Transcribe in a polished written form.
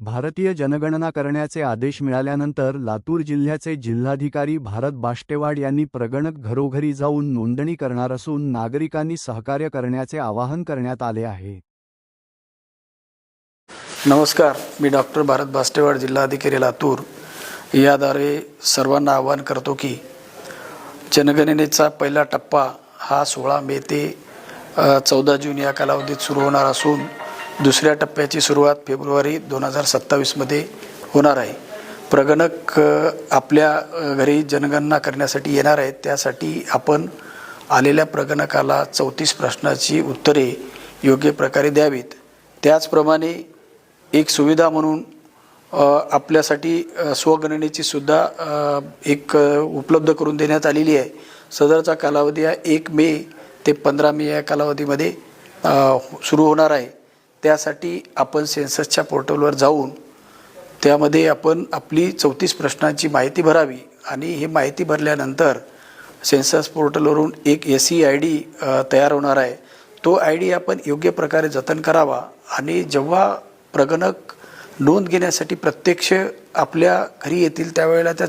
भारतीय जनगणना करण्याचे आदेश मिळाल्यानंतर लातूर जिल्ह्याचे जिल्हाधिकारी भारत बाष्टेवाड यांनी प्रगणक घरोघरी जाऊन नोंदणी करणार असून नागरिकांनी सहकार्य करण्याचे आवाहन करण्यात आले आहे। नमस्कार, मी डॉक्टर भारत बाष्टेवाड, जिल्हाधिकारी लातूर याद्वारे सर्वांना आवाहन करतो की जनगणनेचा पहिला टप्पा हा 16 मे ते 14 जून या कालावधीत सुरू होणार असून दुसऱ्या टप्प्याची सुरुवात फेब्रुवारी 2027 मध्ये होणार आहे। प्रगणक आपल्या घरी जनगणना करण्यासाठी येणार आहेत। त्यासाठी आपण आलेल्या प्रगणकाला 34 प्रश्नाची उत्तरे योग्य प्रकारे द्यावीत। त्याचप्रमाणे एक सुविधा म्हणून आपल्यासाठी स्वगणनेची सुद्धा एक उपलब्ध करून देण्यात आलेली आहे। सदरचा कालावधी हा 1 मे ते 15 मे या कालावधीमध्ये सुरू होणार आहे। त्यासाठी आपण सेन्ससच्या पोर्टलवर जाऊन त्यामध्ये आपण आपली 34 प्रश्नांची माहिती भरावी आणि ही माहिती भरल्यानंतर सेन्सस पोर्टलवरून एक SEID तयार होणार आहे। तो ID आपण योग्य प्रकारे जतन करावा आणि जेव्हा प्रगणक नोंद घेण्यासाठी प्रत्यक्ष आपल्या घरी येतील त्यावेळेला त्या